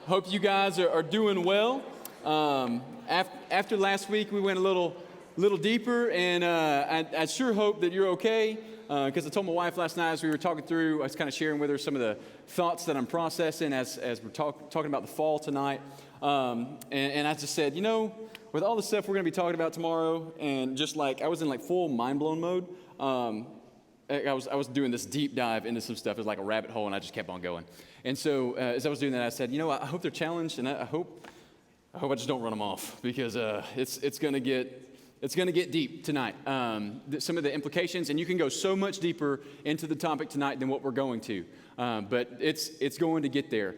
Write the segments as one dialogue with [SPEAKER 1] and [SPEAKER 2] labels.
[SPEAKER 1] Hope you guys are doing well. After last week, we went a little deeper, and I sure hope that you're okay. Because I told my wife last night as we were talking through, I was kind of sharing with her some of the thoughts that I'm processing as we're talking about the fall tonight. And I just said, with all the stuff we're going to be talking about tomorrow, and just like I was in full mind blown mode. I was doing this deep dive into some stuff. It was like a rabbit hole, and I just kept on going. And so as I was doing that, I said, I hope they're challenged, and I hope I just don't run them off, because it's going to get deep tonight. Some of the implications, and you can go so much deeper into the topic tonight than what we're going to. But it's going to get there.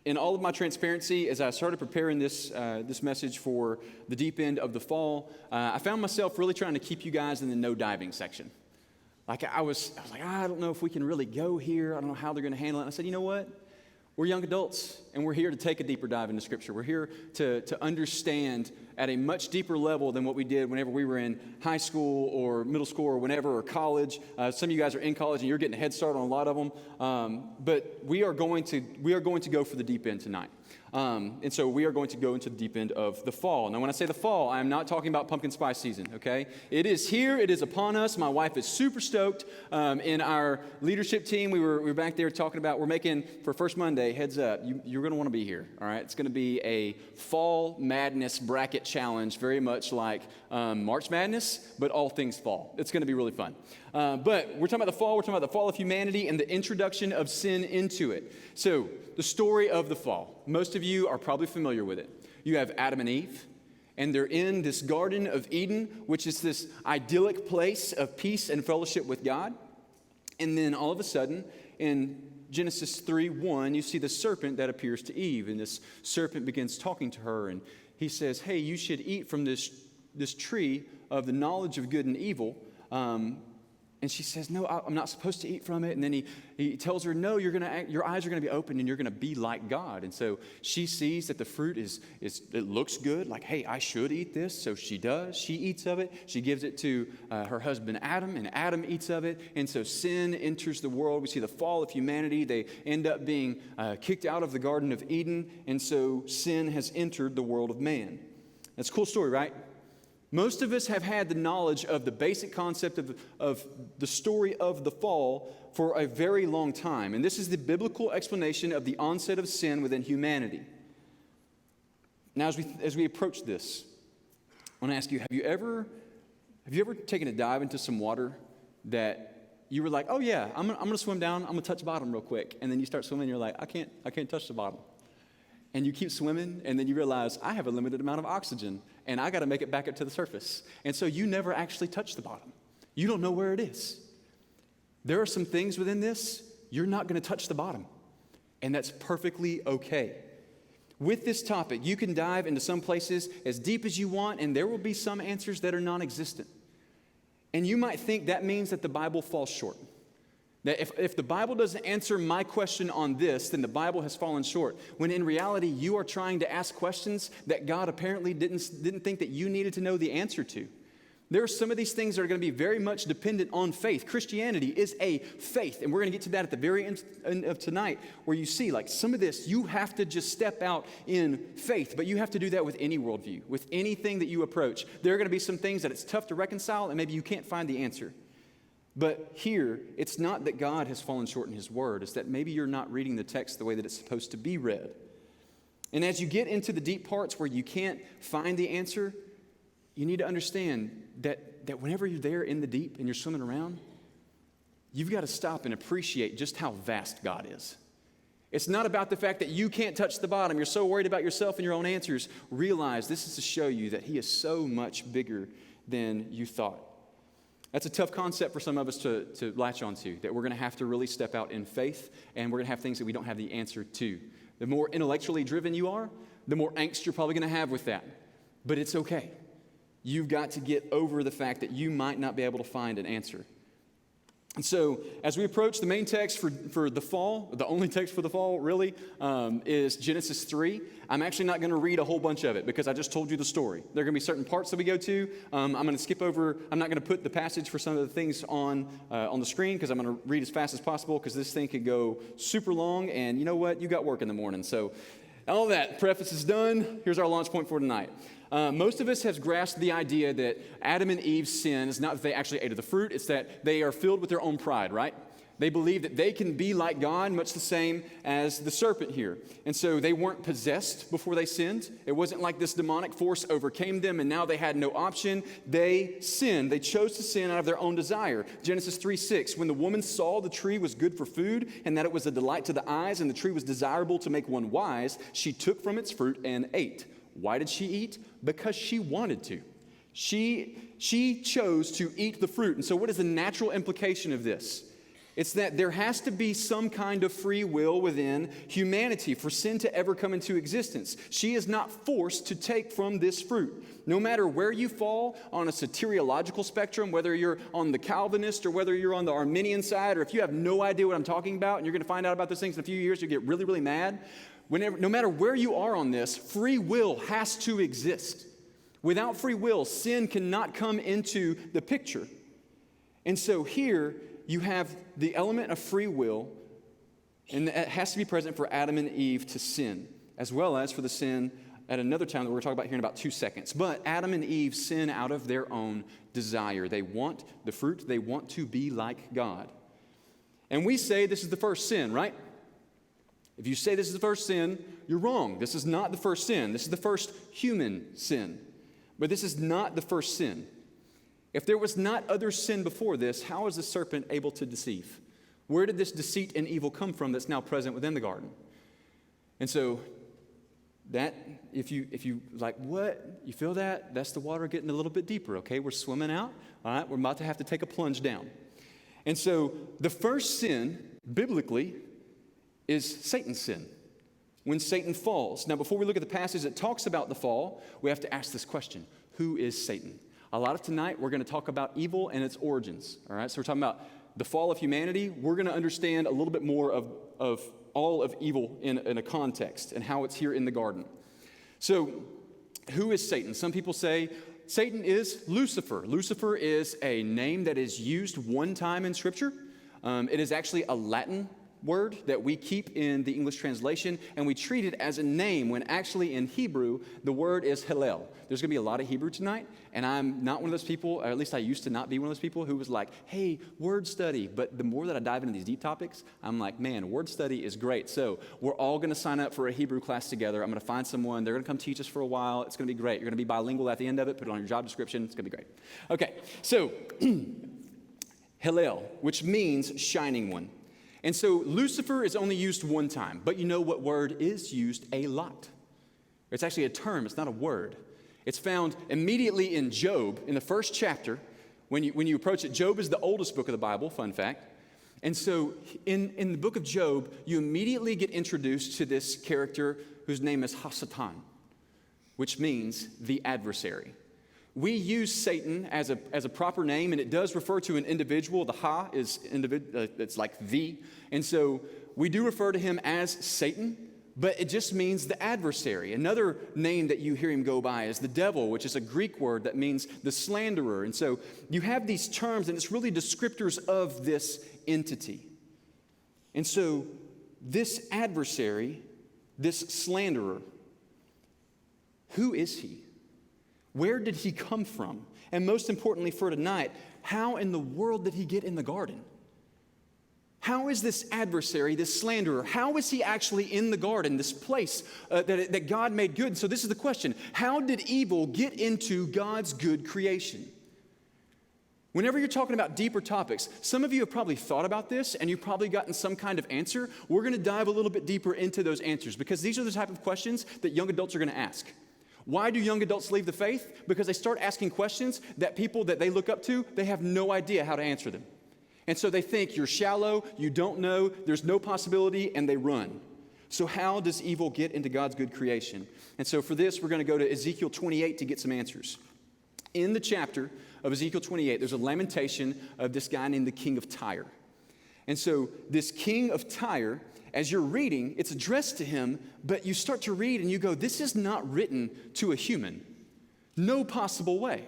[SPEAKER 1] In all of my transparency, as I started preparing this message for the deep end of the fall, I found myself really trying to keep you guys in the no diving section. I was like, I don't know if we can really go here. I don't know how they're going to handle it. And I said, you know what? We're young adults, and we're here to take a deeper dive into Scripture. We're here to understand at a much deeper level than what we did whenever we were in high school or middle school or whenever, or college. Some of you guys are in college, and you're getting a head start on a lot of them. But we are going to go for the deep end tonight. And so we are going to go into the deep end of the fall. Now, when I say the fall, I'm not talking about pumpkin spice season, okay? It is here. It is upon us. My wife is super stoked. In our leadership team, we were back there talking about, we're making, for First Monday, heads up, you're going to want to be here, all right? It's going to be a fall madness bracket challenge, very much like March Madness, but all things fall. It's going to be really fun. But we're talking about the fall. We're talking about the fall of humanity and the introduction of sin into it. So the story of the fall. Most of you are probably familiar with it. You have Adam and Eve, and they're in this Garden of Eden, which is this idyllic place of peace and fellowship with God. And then all of a sudden, in Genesis 3:1, you see the serpent that appears to Eve, and this serpent begins talking to her, and he says, hey, you should eat from this tree of the knowledge of good and evil. And she says, no, I'm not supposed to eat from it. And then he tells her, no, your eyes are going to be opened, and you're going to be like God. And so she sees that the fruit it looks good, like, hey, I should eat this. So she does. She eats of it. She gives it to her husband Adam, and Adam eats of it. And so sin enters the world. We see the fall of humanity. They end up being kicked out of the Garden of Eden. And so sin has entered the world of man. That's a cool story, right? Most of us have had the knowledge of the basic concept of the story of the fall for a very long time. And this is the biblical explanation of the onset of sin within humanity. Now, as we approach this, I want to ask you, have you ever taken a dive into some water that you were like, oh yeah, I'm going to swim down, I'm going to touch bottom real quick. And then you start swimming, and you're like, I can't touch the bottom. And you keep swimming, and then you realize, I have a limited amount of oxygen, and I got to make it back up to the surface. And so you never actually touch the bottom. You don't know where it is. There are some things within this, you're not going to touch the bottom. And that's perfectly okay. With this topic, you can dive into some places as deep as you want, and there will be some answers that are non-existent. And you might think that means that the Bible falls short. That if the Bible doesn't answer my question on this, then the Bible has fallen short. When in reality, you are trying to ask questions that God apparently didn't think that you needed to know the answer to. There are some of these things that are going to be very much dependent on faith. Christianity is a faith, and we're going to get to that at the very end of tonight, where you see, some of this, you have to just step out in faith, but you have to do that with any worldview, with anything that you approach. There are going to be some things that it's tough to reconcile, and maybe you can't find the answer. But here, it's not that God has fallen short in His Word. It's that maybe you're not reading the text the way that it's supposed to be read. And as you get into the deep parts where you can't find the answer, you need to understand that whenever you're there in the deep and you're swimming around, you've got to stop and appreciate just how vast God is. It's not about the fact that you can't touch the bottom. You're so worried about yourself and your own answers. Realize this is to show you that He is so much bigger than you thought. That's a tough concept for some of us to latch onto, that we're going to have to really step out in faith, and we're going to have things that we don't have the answer to. The more intellectually driven you are, the more angst you're probably going to have with that. But it's okay. You've got to get over the fact that you might not be able to find an answer. And so as we approach the main text for the fall, the only text for the fall really, is Genesis 3. I'm actually not going to read a whole bunch of it because I just told you the story. There are going to be certain parts that we go to. I'm going to skip over. I'm not going to put the passage for some of the things on the screen because I'm going to read as fast as possible because this thing could go super long. And you know what? You got work in the morning. So all that preface is done. Here's our launch point for tonight. Most of us have grasped the idea that Adam and Eve's sin is not that they actually ate of the fruit, it's that they are filled with their own pride, right? They believe that they can be like God, much the same as the serpent here. And so they weren't possessed before they sinned. It wasn't like this demonic force overcame them and now they had no option. They sinned. They chose to sin out of their own desire. Genesis 3:6, when the woman saw the tree was good for food and that it was a delight to the eyes and the tree was desirable to make one wise, she took from its fruit and ate. Why did she eat? Because she wanted to. She chose to eat the fruit. And so what is the natural implication of this? It's that there has to be some kind of free will within humanity for sin to ever come into existence. She is not forced to take from this fruit. No matter where you fall on a soteriological spectrum, whether you're on the Calvinist or whether you're on the Arminian side, or if you have no idea what I'm talking about and you're going to find out about those things in a few years, you get really, really mad. No matter where you are on this, free will has to exist. Without free will, sin cannot come into the picture. And so here you have the element of free will, and it has to be present for Adam and Eve to sin, as well as for the sin at another time that we're talking about here in about 2 seconds. But Adam and Eve sin out of their own desire. They want the fruit. They want to be like God. And we say this is the first sin, right? If you say this is the first sin, you're wrong. This is not the first sin. This is the first human sin. But this is not the first sin. If there was not other sin before this, how is the serpent able to deceive? Where did this deceit and evil come from that's now present within the garden? And so that, if you like, what? You feel that? That's the water getting a little bit deeper, okay? We're swimming out. All right, we're about to have to take a plunge down. And so the first sin, biblically, is Satan's sin, when Satan falls. Now, before we look at the passage that talks about the fall, we have to ask this question: who is Satan? A lot of tonight, we're going to talk about evil and its origins, all right? So we're talking about the fall of humanity. We're going to understand a little bit more of all of evil in a context and how it's here in the garden. So who is Satan? Some people say Satan is Lucifer. Lucifer is a name that is used one time in Scripture. It is actually a Latin word that we keep in the English translation, and we treat it as a name when actually in Hebrew, the word is Hillel. There's going to be a lot of Hebrew tonight, and I'm not one of those people, or at least I used to not be one of those people who was like, hey, word study. But the more that I dive into these deep topics, I'm like, man, word study is great. So we're all going to sign up for a Hebrew class together. I'm going to find someone. They're going to come teach us for a while. It's going to be great. You're going to be bilingual at the end of it. Put it on your job description. It's going to be great. Okay, so Hillel, which means shining one. And so Lucifer is only used one time, but you know what word is used a lot? It's actually a term, it's not a word. It's found immediately in Job, in the first chapter. When you approach it, Job is the oldest book of the Bible, fun fact. And so in the book of Job, you immediately get introduced to this character whose name is Hasatan, which means the adversary. We use Satan as a proper name, and it does refer to an individual. The ha is it's like the. And so we do refer to him as Satan, but it just means the adversary. Another name that you hear him go by is the devil, which is a Greek word that means the slanderer. And so you have these terms, and it's really descriptors of this entity. And so this adversary, this slanderer, who is he? Where did he come from? And most importantly for tonight, how in the world did he get in the garden? How is this adversary, this slanderer, how is he actually in the garden, this place that God made good? So this is the question: how did evil get into God's good creation? Whenever you're talking about deeper topics, some of you have probably thought about this and you've probably gotten some kind of answer. We're going to dive a little bit deeper into those answers because these are the type of questions that young adults are going to ask. Why do young adults leave the faith? Because they start asking questions that people that they look up to, they have no idea how to answer them. And so they think you're shallow, you don't know, there's no possibility, and they run. So how does evil get into God's good creation? And so for this, we're going to go to Ezekiel 28 to get some answers. In the chapter, of Ezekiel 28, there's a lamentation of this guy named the king of Tyre. And so this king of Tyre, as you're reading, it's addressed to him, but you start to read and you go, this is not written to a human. No possible way.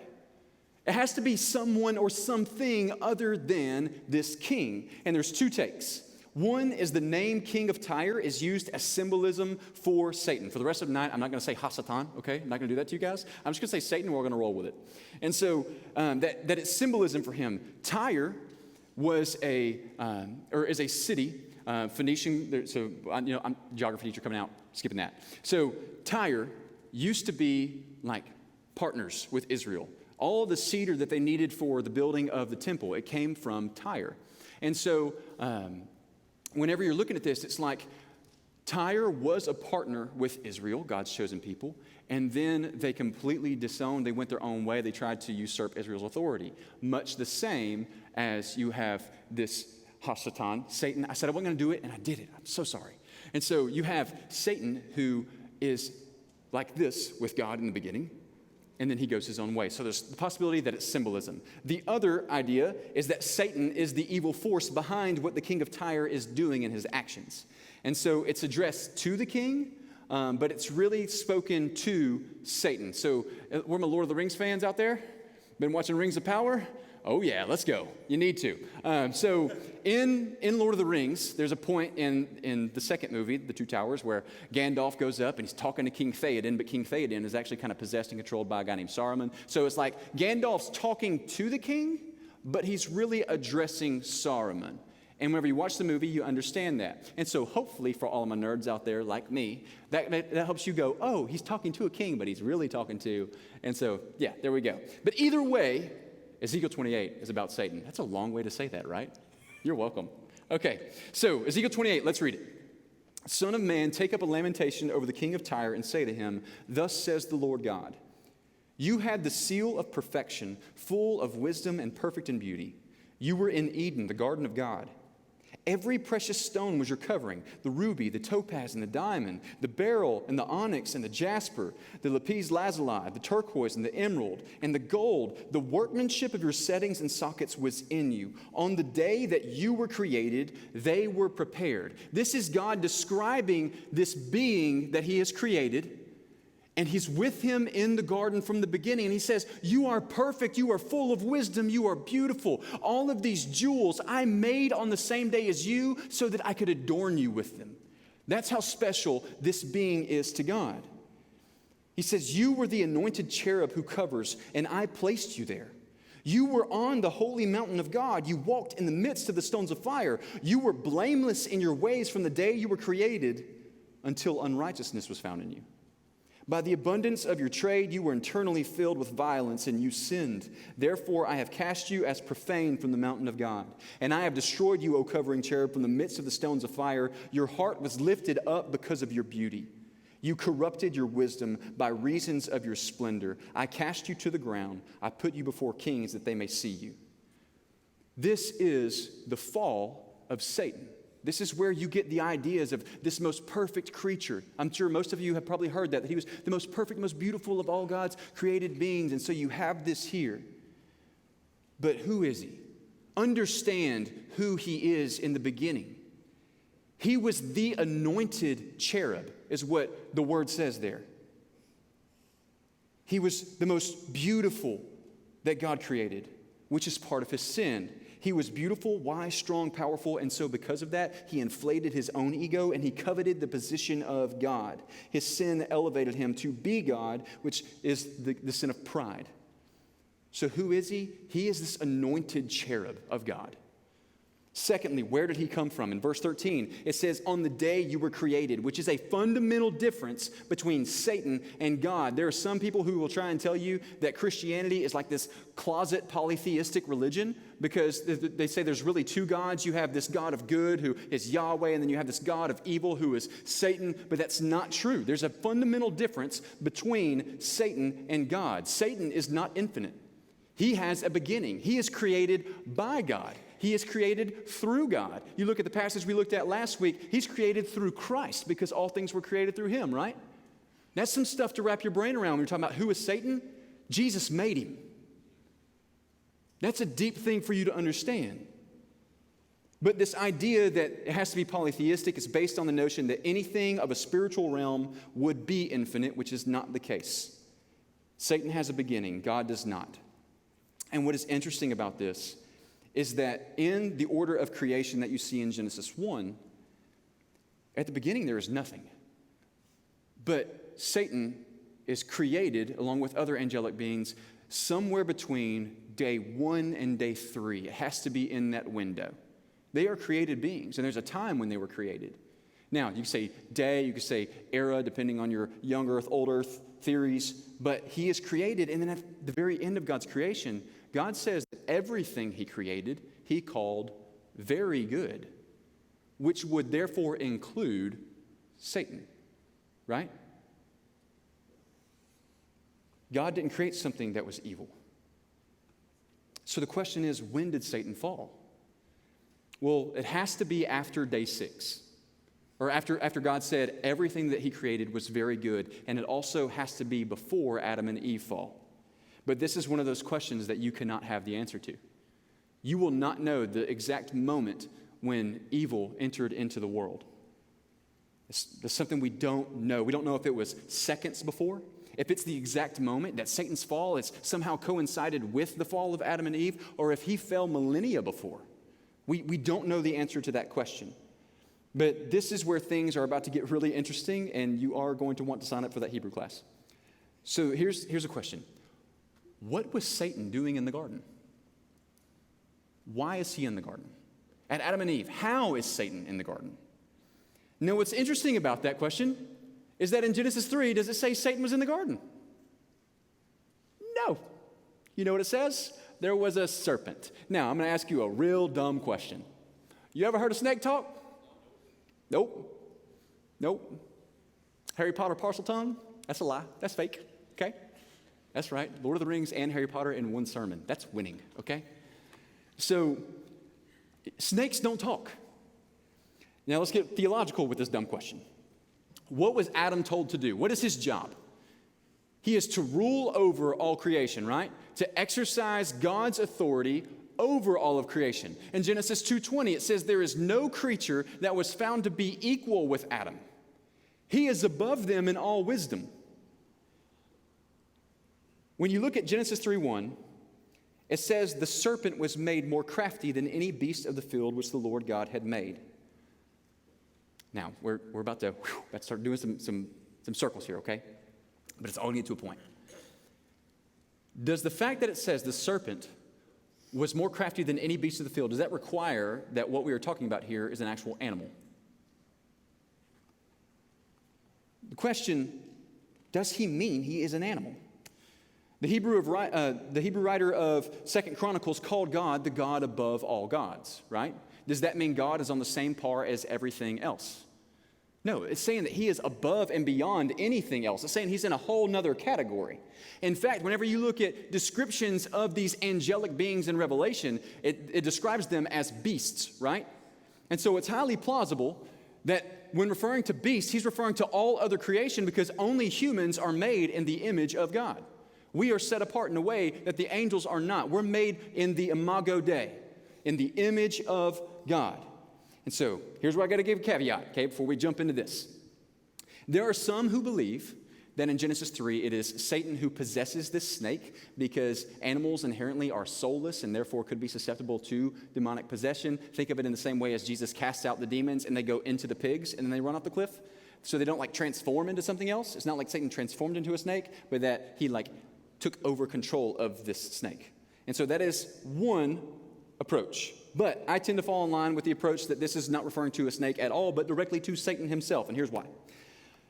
[SPEAKER 1] It has to be someone or something other than this king. And there's two takes. One is the name King of Tyre is used as symbolism for Satan. For the rest of the night, I'm not going to say Hasatan, okay? I'm not going to do that to you guys. I'm just going to say Satan, we're going to roll with it. And so that it's symbolism for him. Tyre was is a city, Phoenician, so, I'm geography teacher coming out, skipping that. So Tyre used to be like partners with Israel. All the cedar that they needed for the building of the temple, it came from Tyre. And so whenever you're looking at this, it's like Tyre was a partner with Israel, God's chosen people, and then they completely disowned, they went their own way, they tried to usurp Israel's authority. Much the same as you have this Hasatan, Satan. I said I wasn't going to do it, and I did it. I'm so sorry. And so you have Satan, who is like this with God in the beginning, and then he goes his own way. So there's the possibility that it's symbolism. The other idea is that Satan is the evil force behind what the king of Tyre is doing in his actions. And so it's addressed to the king, but it's really spoken to Satan. So where are my Lord of the Rings fans out there? Been watching Rings of Power? Oh yeah, let's go. You need to. So in Lord of the Rings, there's a point in the second movie, The Two Towers, where Gandalf goes up and he's talking to King Theoden, but King Theoden is actually kind of possessed and controlled by a guy named Saruman. So it's like Gandalf's talking to the king, but he's really addressing Saruman. And whenever you watch the movie, you understand that. And so hopefully for all of my nerds out there like me, that helps you go, oh, he's talking to a king, but he's really talking to. And so, yeah, there we go. But either way, Ezekiel 28 is about Satan. That's a long way to say that, right? You're welcome. Okay, so Ezekiel 28, let's read it. Son of man, take up a lamentation over the king of Tyre and say to him, thus says the Lord God, you had the seal of perfection, full of wisdom and perfect in beauty. You were in Eden, the garden of God. Every precious stone was your covering, the ruby, the topaz, and the diamond, the beryl, and the onyx, and the jasper, the lapis lazuli, the turquoise, and the emerald, and the gold. The workmanship of your settings and sockets was in you. On the day that you were created, they were prepared. This is God describing this being that he has created, and he's with him in the garden from the beginning. And he says, you are perfect. You are full of wisdom. You are beautiful. All of these jewels I made on the same day as you so that I could adorn you with them. That's how special this being is to God. He says, you were the anointed cherub who covers, and I placed you there. You were on the holy mountain of God. You walked in the midst of the stones of fire. You were blameless in your ways from the day you were created until unrighteousness was found in you. By the abundance of your trade, you were internally filled with violence, and you sinned. Therefore, I have cast you as profane from the mountain of God. And I have destroyed you, O covering cherub, from the midst of the stones of fire. Your heart was lifted up because of your beauty. You corrupted your wisdom by reasons of your splendor. I cast you to the ground. I put you before kings that they may see you. This is the fall of Satan. This is where you get the ideas of this most perfect creature. I'm sure most of you have probably heard that he was the most perfect, most beautiful of all God's created beings. And so you have this here. But who is he? Understand who he is in the beginning. He was the anointed cherub, is what the word says there. He was the most beautiful that God created, which is part of his sin. He was beautiful, wise, strong, powerful, and so because of that, he inflated his own ego and he coveted the position of God. His sin elevated him to be God, which is the sin of pride. So who is he? He is this anointed cherub of God. Secondly, where did he come from? In verse 13, it says, on the day you were created, which is a fundamental difference between Satan and God. There are some people who will try and tell you that Christianity is like this closet polytheistic religion because they say there's really two gods. You have this God of good who is Yahweh, and then you have this God of evil who is Satan, but that's not true. There's a fundamental difference between Satan and God. Satan is not infinite. He has a beginning. He is created by God. He is created through God. You look at the passage we looked at last week, he's created through Christ because all things were created through him, right? That's some stuff to wrap your brain around when you're talking about who is Satan. Jesus made him. That's a deep thing for you to understand. But this idea that it has to be polytheistic is based on the notion that anything of a spiritual realm would be infinite, which is not the case. Satan has a beginning, God does not. And what is interesting about this is that in the order of creation that you see in Genesis 1, at the beginning there is nothing. But Satan is created, along with other angelic beings, somewhere between day 1 and day 3. It has to be in that window. They are created beings, and there's a time when they were created. Now, you can say day, you can say era, depending on your young earth, old earth theories, but he is created, and then at the very end of God's creation, God says that everything he created, he called very good, which would therefore include Satan, right? God didn't create something that was evil. So the question is, when did Satan fall? Well, it has to be after day 6, or after God said everything that he created was very good, and it also has to be before Adam and Eve fall. But this is one of those questions that you cannot have the answer to. You will not know the exact moment when evil entered into the world. It's something we don't know. We don't know if it was seconds before, if it's the exact moment that Satan's fall is somehow coincided with the fall of Adam and Eve, or if he fell millennia before. We don't know the answer to that question. But this is where things are about to get really interesting, and you are going to want to sign up for that Hebrew class. So here's a question. What was Satan doing in the garden? Why is he in the garden? At Adam and Eve, how is Satan in the garden? Now, what's interesting about that question is that in Genesis 3, does it say Satan was in the garden? No. You know what it says? There was a serpent. Now, I'm going to ask you a real dumb question. You ever heard a snake talk? Nope. Harry Potter parcel tongue? That's a lie. That's fake. Okay? That's right. Lord of the Rings and Harry Potter in one sermon. That's winning. Okay? So, snakes don't talk. Now, let's get theological with this dumb question. What was Adam told to do? What is his job? He is to rule over all creation, right? To exercise God's authority over all of creation. In Genesis 2:20, it says, there is no creature that was found to be equal with Adam. He is above them in all wisdom. When you look at Genesis 3:1, it says the serpent was made more crafty than any beast of the field which the Lord God had made. Now, we're about to start doing some circles here, okay? But it's all getting to a point. Does the fact that it says the serpent was more crafty than any beast of the field, does that require that what we are talking about here is an actual animal? The question, does he mean he is an animal? The Hebrew writer of 2 Chronicles called God the God above all gods, right? Does that mean God is on the same par as everything else? No, it's saying that he is above and beyond anything else. It's saying he's in a whole nother category. In fact, whenever you look at descriptions of these angelic beings in Revelation, it describes them as beasts, right? And so it's highly plausible that when referring to beasts, he's referring to all other creation because only humans are made in the image of God. We are set apart in a way that the angels are not. We're made in the imago Dei, in the image of God. And so, here's where I got to give a caveat, okay, before we jump into this. There are some who believe that in Genesis 3, it is Satan who possesses this snake because animals inherently are soulless and therefore could be susceptible to demonic possession. Think of it in the same way as Jesus casts out the demons and they go into the pigs and then they run off the cliff. So they don't transform into something else. It's not like Satan transformed into a snake, but that he took over control of this snake. And so that is one approach. But I tend to fall in line with the approach that this is not referring to a snake at all, but directly to Satan himself. And here's why.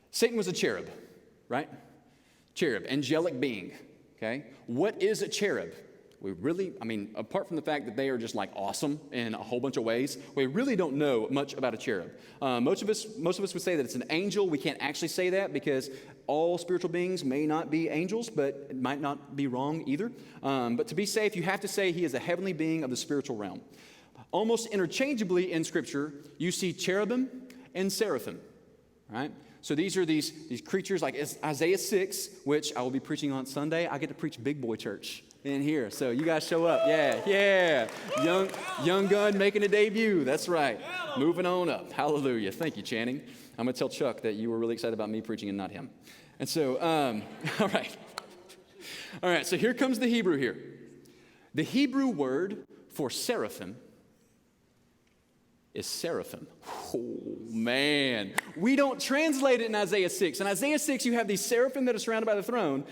[SPEAKER 1] Satan was a cherub, right? Cherub, angelic being, okay? What is a cherub? Apart from the fact that they are just awesome in a whole bunch of ways, we really don't know much about a cherub. Most of us would say that it's an angel. We can't actually say that because all spiritual beings may not be angels, but it might not be wrong either. But to be safe, you have to say he is a heavenly being of the spiritual realm. Almost interchangeably in Scripture, you see cherubim and seraphim, right? So these are these creatures like Isaiah 6, which I will be preaching on Sunday. I get to preach big boy church. in here. So you guys show up. Yeah. Young gun making a debut. That's right. Moving on up. Hallelujah. Thank you, Channing. I'm going to tell Chuck that you were really excited about me preaching and not him. And so, all right. All right, so here comes the Hebrew here. The Hebrew word for seraphim is seraphim. Oh, man. We don't translate it in Isaiah 6. In Isaiah 6, you have these seraphim that are surrounded by the throne,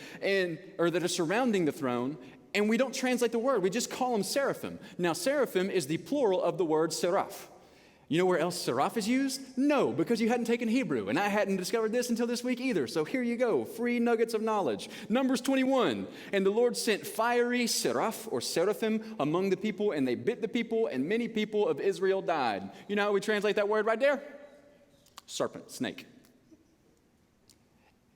[SPEAKER 1] or that are surrounding the throne, and we don't translate the word. We just call them seraphim. Now, seraphim is the plural of the word seraph. You know where else seraph is used? No, because you hadn't taken Hebrew, and I hadn't discovered this until this week either. So here you go, free nuggets of knowledge. Numbers 21, and the Lord sent fiery seraph or seraphim among the people, and they bit the people, and many people of Israel died. You know how we translate that word right there? Serpent, snake.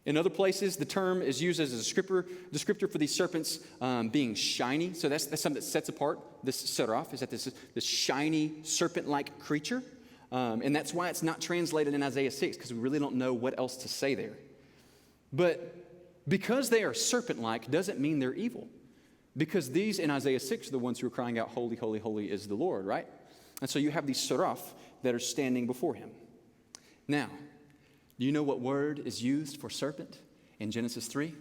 [SPEAKER 1] In other places, the term is used as a descriptor for these serpents being shiny. So that's something that sets apart this seraph, is that this shiny serpent-like creature. And that's why it's not translated in Isaiah 6, because we really don't know what else to say there. But because they are serpent-like doesn't mean they're evil. Because these in Isaiah 6 are the ones who are crying out, holy, holy, holy is the Lord, right? And so you have these seraph that are standing before him. Now, do you know what word is used for serpent in Genesis 3?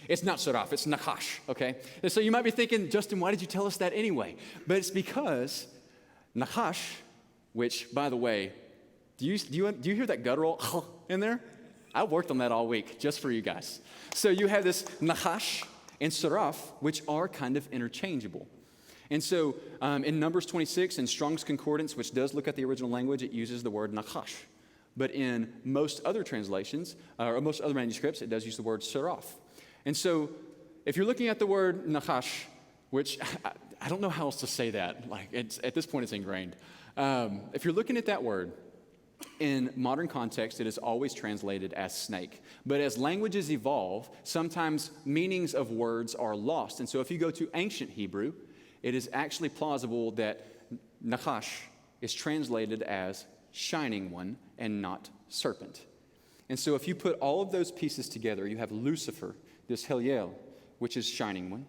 [SPEAKER 1] It's not seraph, it's nachash, okay? And so you might be thinking, Justin, why did you tell us that anyway? But it's because nachash, which, by the way, do you hear that guttural in there? I worked on that all week just for you guys. So you have this nachash and seraph, which are kind of interchangeable. And so in Numbers 26, in Strong's Concordance, which does look at the original language, it uses the word nachash. But in most other translations, or most other manuscripts, it does use the word seraph. And so if you're looking at the word nachash, which I don't know how else to say that. Like at this point, it's ingrained. If you're looking at that word, in modern context, it is always translated as snake. But as languages evolve, sometimes meanings of words are lost. And so if you go to ancient Hebrew, it is actually plausible that nachash is translated as shining one and not serpent. And so if you put all of those pieces together, you have Lucifer, this Heliel, which is shining one.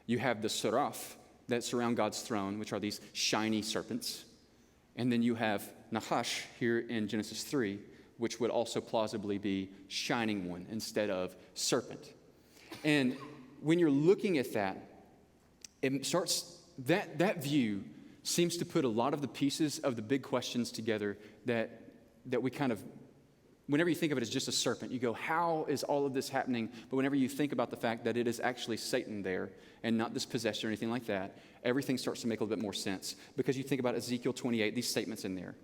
[SPEAKER 1] You have the seraph that surround God's throne, which are these shiny serpents. And then you have Nachash here in Genesis 3, which would also plausibly be shining one instead of serpent. And when you're looking at that, it starts, that view seems to put a lot of the pieces of the big questions together that we kind of, whenever you think of it as just a serpent, you go, how is all of this happening? But whenever you think about the fact that it is actually Satan there and not this possessor or anything like that, everything starts to make a little bit more sense. Because you think about Ezekiel 28, these statements in there.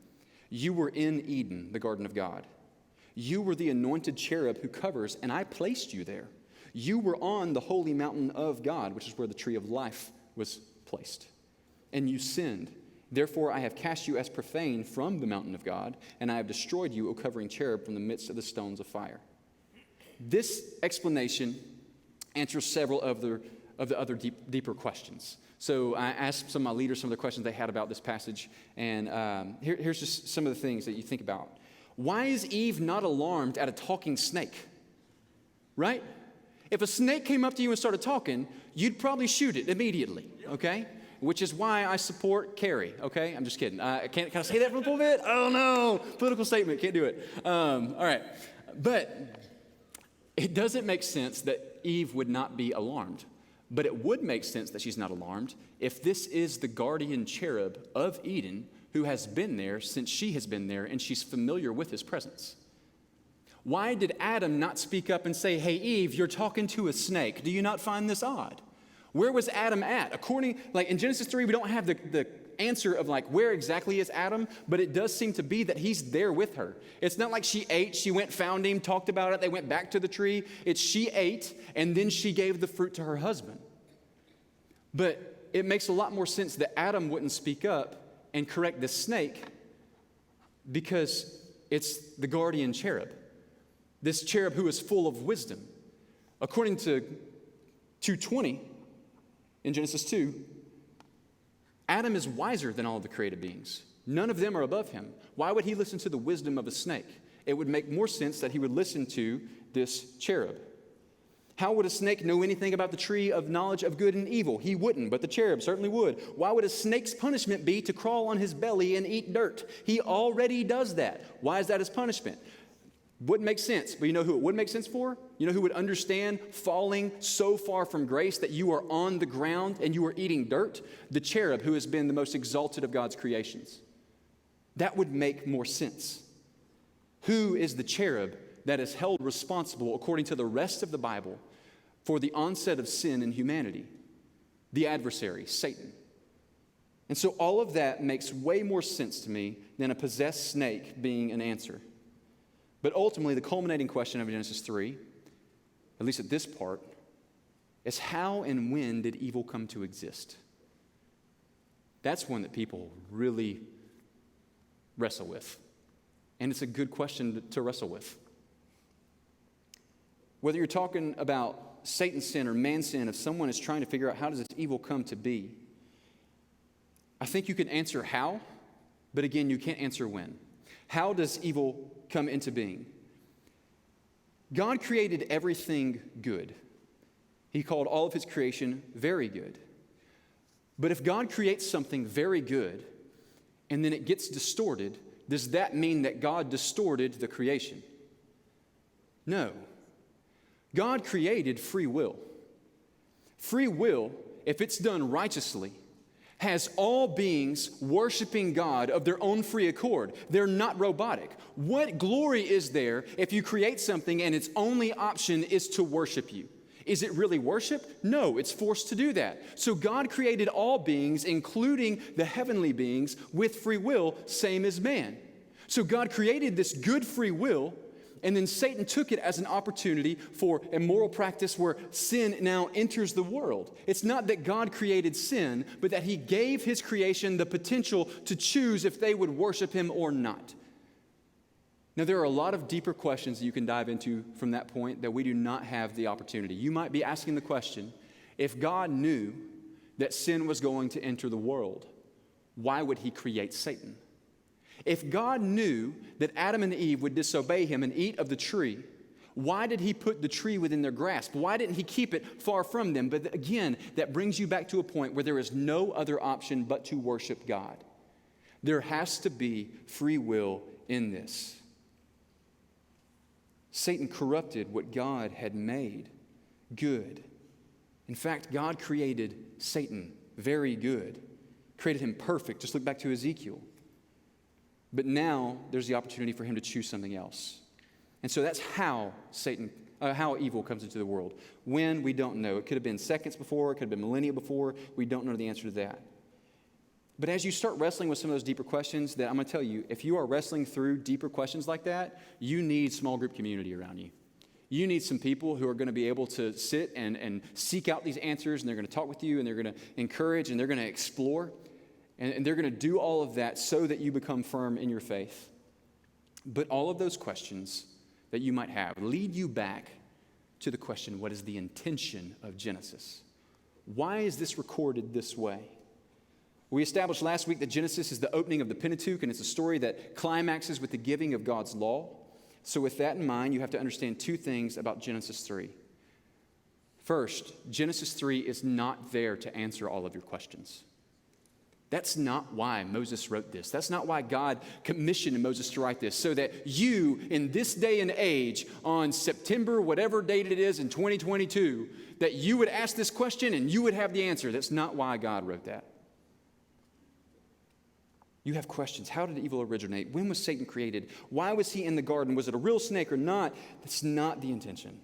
[SPEAKER 1] You were in Eden, the garden of God. You were the anointed cherub who covers, and I placed you there. You were on the holy mountain of God, which is where the tree of life was placed. And you sinned. Therefore, I have cast you as profane from the mountain of God, and I have destroyed you, O covering cherub, from the midst of the stones of fire. This explanation answers several of the other deeper questions. So I asked some of my leaders some of the questions they had about this passage, and here's just some of the things that you think about. Why is Eve not alarmed at a talking snake? Right? If a snake came up to you and started talking, you'd probably shoot it immediately, okay? Which is why I support Carrie, okay? I'm just kidding. Can I say that for a little bit? Oh, no. Political statement. Can't do it. All right. But it doesn't make sense that Eve would not be alarmed. But it would make sense that she's not alarmed if this is the guardian cherub of Eden who has been there since she has been there, and she's familiar with his presence. Why did Adam not speak up and say, hey, Eve, you're talking to a snake. Do you not find this odd? Where was Adam at? In Genesis 3, we don't have the answer of where exactly is Adam, but it does seem to be that he's there with her. It's not like she ate, she went, found him, talked about it, they went back to the tree. It's she ate, and then she gave the fruit to her husband. But it makes a lot more sense that Adam wouldn't speak up and correct this snake because it's the guardian cherub, this cherub who is full of wisdom. According to 2:20, in Genesis 2, Adam is wiser than all of the created beings. None of them are above him. Why would he listen to the wisdom of a snake? It would make more sense that he would listen to this cherub. How would a snake know anything about the tree of knowledge of good and evil? He wouldn't, but the cherub certainly would. Why would a snake's punishment be to crawl on his belly and eat dirt? He already does that. Why is that his punishment? Wouldn't make sense, but you know who it would make sense for? You know who would understand falling so far from grace that you are on the ground and you are eating dirt? The cherub, who has been the most exalted of God's creations. That would make more sense. Who is the cherub that is held responsible, according to the rest of the Bible, for the onset of sin in humanity? The adversary, Satan. And so all of that makes way more sense to me than a possessed snake being an answer. But ultimately, the culminating question of Genesis 3, at least at this part, is how and when did evil come to exist? That's one that people really wrestle with. And it's a good question to wrestle with. Whether you're talking about Satan's sin or man's sin, if someone is trying to figure out how does this evil come to be, I think you can answer how, but again, you can't answer when. How does evil come into being? God created everything good. He called all of his creation very good. But if God creates something very good and then it gets distorted, does that mean that God distorted the creation? No. God created free will. Free will, if it's done righteously, has all beings worshiping God of their own free accord. They're not robotic. What glory is there if you create something and its only option is to worship you? Is it really worship? No, it's forced to do that. So God created all beings, including the heavenly beings, with free will, same as man. So God created this good free will, and then Satan took it as an opportunity for immoral practice where sin now enters the world. It's not that God created sin, but that he gave his creation the potential to choose if they would worship him or not. Now, there are a lot of deeper questions that you can dive into from that point that we do not have the opportunity. You might be asking the question, if God knew that sin was going to enter the world, why would he create Satan? If God knew that Adam and Eve would disobey him and eat of the tree, why did he put the tree within their grasp? Why didn't he keep it far from them? But again, that brings you back to a point where there is no other option but to worship God. There has to be free will in this. Satan corrupted what God had made good. In fact, God created Satan very good, created him perfect. Just look back to Ezekiel. But now there's the opportunity for him to choose something else. And so that's how how evil comes into the world. When, we don't know. It could have been seconds before, it could have been millennia before. We don't know the answer to that. But as you start wrestling with some of those deeper questions, that I'm going to tell you, if you are wrestling through deeper questions like that, you need small group community around you. You need some people who are going to be able to sit and seek out these answers, and they're going to talk with you, and they're going to encourage, and they're going to explore. And they're going to do all of that so that you become firm in your faith. But all of those questions that you might have lead you back to the question, what is the intention of Genesis? Why is this recorded this way? We established last week that Genesis is the opening of the Pentateuch, and it's a story that climaxes with the giving of God's law. So with that in mind, you have to understand two things about Genesis 3. First, Genesis 3 is not there to answer all of your questions. That's not why Moses wrote this. That's not why God commissioned Moses to write this, so that you, in this day and age, on September, whatever date it is in 2022, that you would ask this question and you would have the answer. That's not why God wrote that. You have questions. How did evil originate? When was Satan created? Why was he in the garden? Was it a real snake or not? That's not the intention.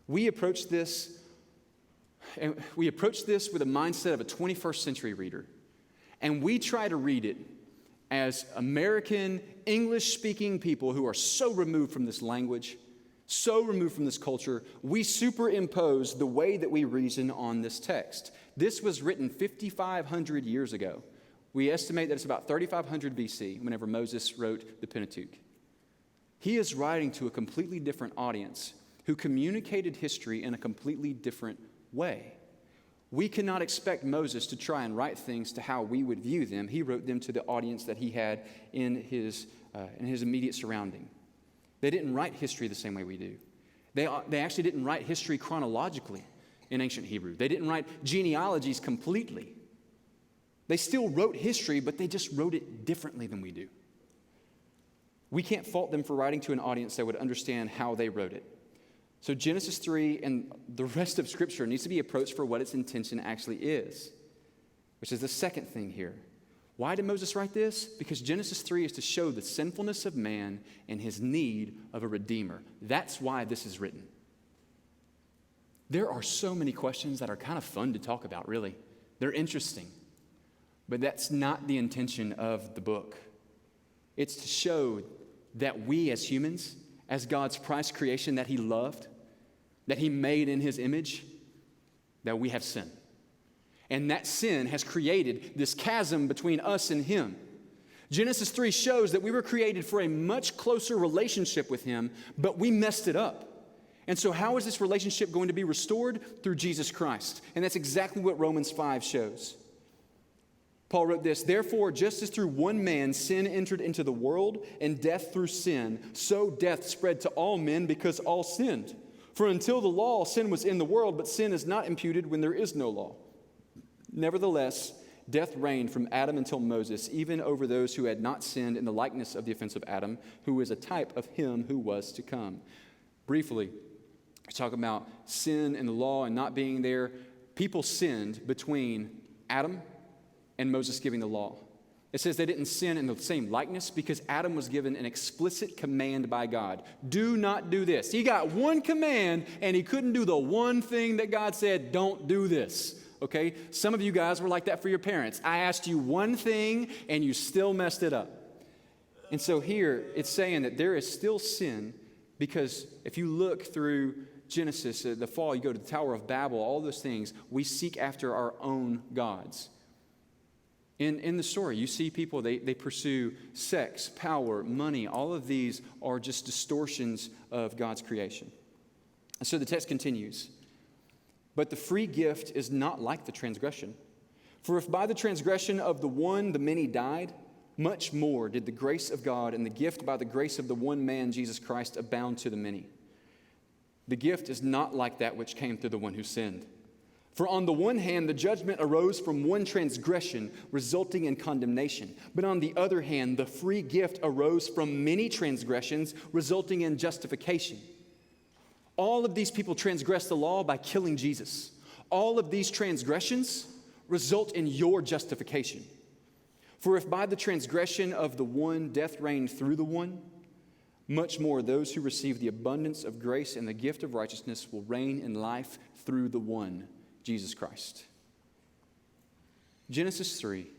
[SPEAKER 1] We approach this with a mindset of a 21st century reader. And we try to read it as American, English-speaking people who are so removed from this language, so removed from this culture. We superimpose the way that we reason on this text. This was written 5,500 years ago. We estimate that it's about 3,500 BC whenever Moses wrote the Pentateuch. He is writing to a completely different audience who communicated history in a completely different way. We cannot expect Moses to try and write things to how we would view them. He wrote them to the audience that he had in his immediate surrounding. They didn't write history the same way we do. They actually didn't write history chronologically in ancient Hebrew. They didn't write genealogies completely. They still wrote history, but they just wrote it differently than we do. We can't fault them for writing to an audience that would understand how they wrote it. So Genesis 3 and the rest of Scripture needs to be approached for what its intention actually is, which is the second thing here. Why did Moses write this? Because Genesis 3 is to show the sinfulness of man and his need of a redeemer. That's why this is written. There are so many questions that are kind of fun to talk about, really. They're interesting. But that's not the intention of the book. It's to show that we as humans, as God's prized creation that he loved, that he made in his image, that we have sin. And that sin has created this chasm between us and him. Genesis 3 shows that we were created for a much closer relationship with him, but we messed it up. And so how is this relationship going to be restored? Through Jesus Christ. And that's exactly what Romans 5 shows. Paul wrote this, "Therefore, just as through one man sin entered into the world, and death through sin, so death spread to all men because all sinned. For until the law, sin was in the world, but sin is not imputed when there is no law. Nevertheless, death reigned from Adam until Moses, even over those who had not sinned in the likeness of the offense of Adam, who is a type of him who was to come." Briefly, we talk about sin and the law and not being there. People sinned between Adam and Moses giving the law. It says they didn't sin in the same likeness because Adam was given an explicit command by God. Do not do this. He got one command and he couldn't do the one thing that God said, don't do this. Okay? Some of you guys were like that for your parents. I asked you one thing and you still messed it up. And so here it's saying that there is still sin because if you look through Genesis, the fall, you go to the Tower of Babel, all those things, we seek after our own gods. In the story, you see people, they pursue sex, power, money. All of these are just distortions of God's creation. And so the text continues. But the free gift is not like the transgression. For if by the transgression of the one the many died, much more did the grace of God and the gift by the grace of the one man, Jesus Christ, abound to the many. The gift is not like that which came through the one who sinned. For on the one hand, the judgment arose from one transgression, resulting in condemnation. But on the other hand, the free gift arose from many transgressions, resulting in justification. All of these people transgressed the law by killing Jesus. All of these transgressions result in your justification. For if by the transgression of the one death reigned through the one, much more those who receive the abundance of grace and the gift of righteousness will reign in life through the one, Jesus Christ. Genesis 3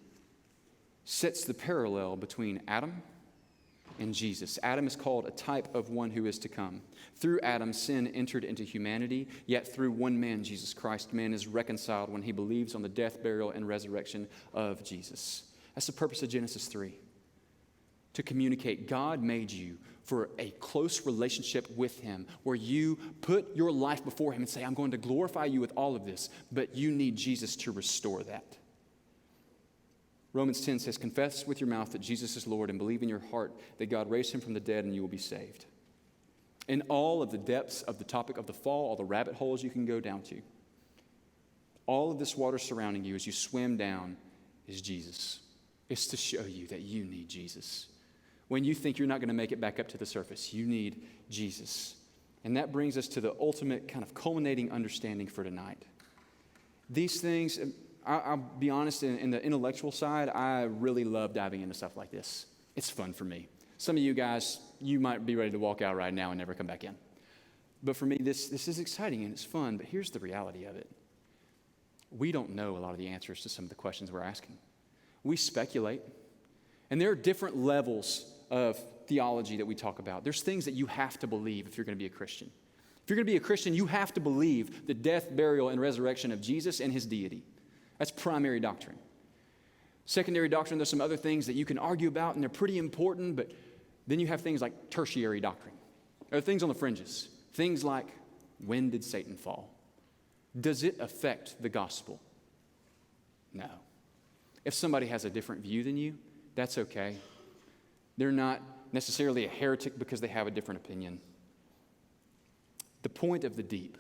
[SPEAKER 1] sets the parallel between Adam and Jesus. Adam is called a type of one who is to come. Through Adam, sin entered into humanity, yet through one man, Jesus Christ, man is reconciled when he believes on the death, burial, and resurrection of Jesus. That's the purpose of Genesis 3. To communicate God made you for a close relationship with him, where you put your life before him and say, I'm going to glorify you with all of this, but you need Jesus to restore that. Romans 10 says, confess with your mouth that Jesus is Lord and believe in your heart that God raised him from the dead and you will be saved. In all of the depths of the topic of the fall, all the rabbit holes you can go down to, all of this water surrounding you as you swim down is Jesus. It's to show you that you need Jesus. When you think you're not going to make it back up to the surface, you need Jesus. And that brings us to the ultimate kind of culminating understanding for tonight. These things, I'll be honest, in the intellectual side, I really love diving into stuff like this. It's fun for me. Some of you guys, you might be ready to walk out right now and never come back in. But for me, this is exciting and it's fun, but here's the reality of it. We don't know a lot of the answers to some of the questions we're asking. We speculate. And there are different levels of theology that we talk about. There's things that you have to believe if you're going to be a Christian. If you're going to be a Christian, you have to believe the death, burial, and resurrection of Jesus and his deity. That's primary doctrine. Secondary doctrine, there's some other things that you can argue about, and they're pretty important, but then you have things like tertiary doctrine. There are things on the fringes. Things like, when did Satan fall? Does it affect the gospel? No. If somebody has a different view than you, that's okay. They're not necessarily a heretic because they have a different opinion. The point of the deep,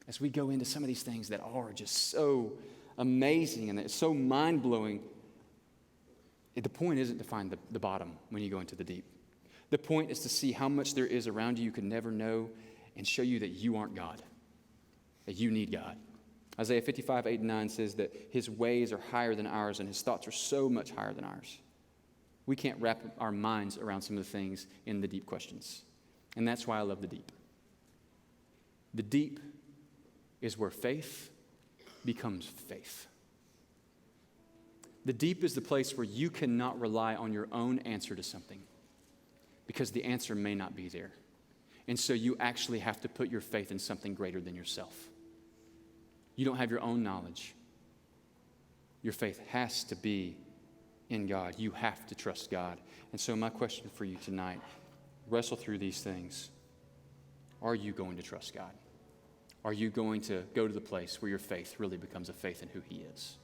[SPEAKER 1] as we go into some of these things that are just so amazing and it's so mind-blowing, the point isn't to find the bottom when you go into the deep. The point is to see how much there is around you could never know and show you that you aren't God, that you need God. Isaiah 55, 8 and 9 says that his ways are higher than ours and his thoughts are so much higher than ours. We can't wrap our minds around some of the things in the deep questions. And that's why I love the deep. The deep is where faith becomes faith. The deep is the place where you cannot rely on your own answer to something because the answer may not be there. And so you actually have to put your faith in something greater than yourself. You don't have your own knowledge. Your faith has to be in God. You have to trust God. And so my question for you tonight, wrestle through these things. Are you going to trust God? Are you going to go to the place where your faith really becomes a faith in who he is?